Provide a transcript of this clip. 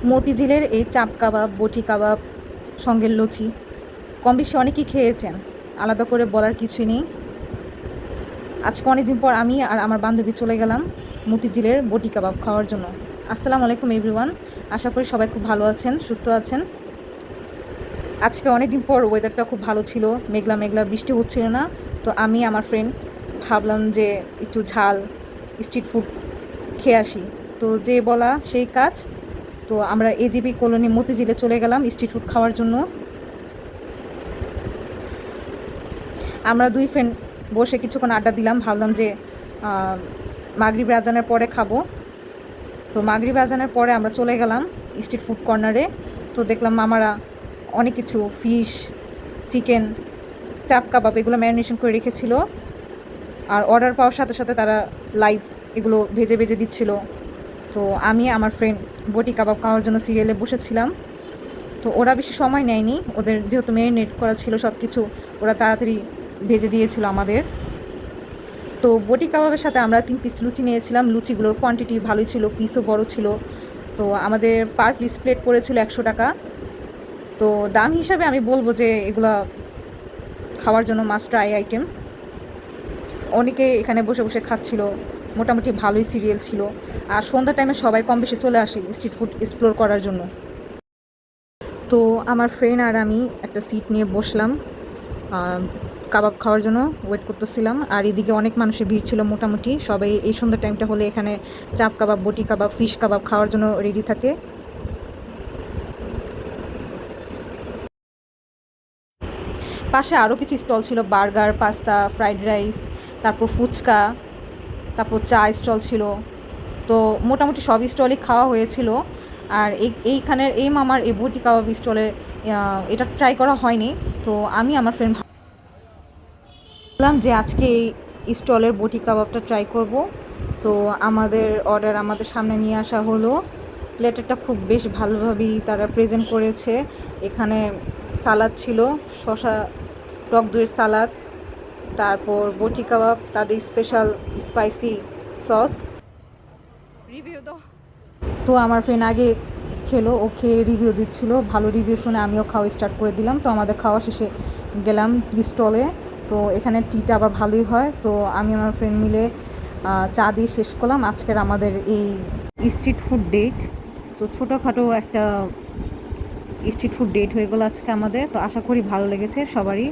মতিঝিলের এই চাপ কাবাব, বটি কাবাব, সঙ্গে লুচি কম বেশি অনেকেই খেয়েছেন, আলাদা করে বলার কিছুই নেই। আজকে অনেকদিন পর আমি আর আমার বান্ধবী চলে গেলাম মতিঝিলের বটি কাবাব খাওয়ার জন্য। আসসালামু আলাইকুম এভরিওয়ান, আশা করি সবাই খুব ভালো আছেন, সুস্থ আছেন। আজকে অনেকদিন পর ওয়েদারটা খুব ভালো ছিল, মেঘলা মেঘলা, বৃষ্টি হচ্ছিল না। তো আমি আমার ফ্রেন্ড ভাবলাম যে একটু ঝাল স্ট্রিট ফুড খেয়ে আসি। তো যে বলা সেই কাজ। তো আমরা এজিবি কলোনি মতিঝিলে চলে গেলাম স্ট্রিট ফুড খাওয়ার জন্য। আমরা দুই ফ্রেন্ড বসে কিছুক্ষণ আড্ডা দিলাম, ভাবলাম যে মাগরিব আজানের পরে খাবো। তো মাগরিব আজানের পরে আমরা চলে গেলাম স্ট্রিট ফুড কর্নারে। তো দেখলাম মামারা অনেক কিছু ফিশ, চিকেন, চাপ কাবাব এগুলো ম্যারিনেশন করে রেখেছিল। আর অর্ডার পাওয়ার সাথে সাথে তারা লাইভ এগুলো ভেজে ভেজে দিচ্ছিল। তো আমি আমার ফ্রেন্ড বটি কাবাব খাওয়ার জন্য সিরিয়ালে বসেছিলাম। তো ওরা বেশি সময় নেয়নি, ওদের যেহেতু ম্যারিনেট করা ছিল সব কিছু, ওরা তাড়াতাড়ি ভেজে দিয়েছিল আমাদের। তো বটি কাবাবের সাথে আমরা 3 পিস লুচি নিয়েছিলাম। লুচিগুলোর কোয়ান্টিটি ভালোই ছিল, পিসও বড় ছিল। তো আমাদের পার পিস প্লেট পড়েছিল 100 টাকা। তো দাম হিসাবে আমি বলবো যে এগুলা খাওয়ার জন্য মাস্ট ট্রাই আইটেম। অনেকে এখানে বসে বসে খাচ্ছিল, মোটামুটি ভালোই সিরিয়াল ছিল। আর সন্ধ্যার টাইমে সবাই কম বেশি চলে আসে স্ট্রিট ফুড এক্সপ্লোর করার জন্য। তো আমার ফ্রেন্ড আর আমি একটা সিট নিয়ে বসলাম, কাবাব খাওয়ার জন্য ওয়েট করতেছিলাম। আর এদিকে অনেক মানুষের ভিড় ছিল, মোটামুটি সবাই এই সন্ধ্যার টাইমটা হলে এখানে চাপ কাবাব, বটি কাবাব, ফিশ কাবাব খাওয়ার জন্য রেডি থাকে। পাশে আরও কিছু স্টল ছিল, বার্গার, পাস্তা, ফ্রাইড রাইস, তারপর ফুচকা, তারপর চা স্টল ছিল। তো মোটামুটি সব স্টলই খাওয়া হয়েছিল। আর এইখানের এই মামার এই বটি কাবাব স্টলে এটা ট্রাই করা হয়নি। তো আমি আমার ফ্রেন্ড ভাবলাম যে আজকে এই স্টলের বটি কাবাবটা ট্রাই করব। তো আমাদের অর্ডার আমাদের সামনে নিয়ে আসা হলো। প্লেটারটা খুব বেশ ভালোভাবেই তারা প্রেজেন্ট করেছে। এখানে সালাদ ছিল, শসা, টক দইয়ের সালাদ, তারপর বটি কাবাব, তাদের স্পেশাল স্পাইসি সস। রিভিউ দাও। তো আমার ফ্রেন্ড আগে খেলো, ও খেয়ে রিভিউ দিচ্ছিলো, ভালো রিভিউ শুনে আমিও খাওয়া স্টার্ট করে দিলাম। তো আমাদের খাওয়া শেষে গেলাম টি স্টলে। তো এখানে টিটা আবার ভালোই হয়। তো আমি আমার ফ্রেন্ড মিলে চা দিয়ে শেষ করলাম আজকের আমাদের এই স্ট্রিট ফুড ডেট। তো ছোটোখাটো একটা স্ট্রিট ফুড ডেট হয়ে গেলো আজকে আমাদের। তো আশা করি ভালো লেগেছে সবারই।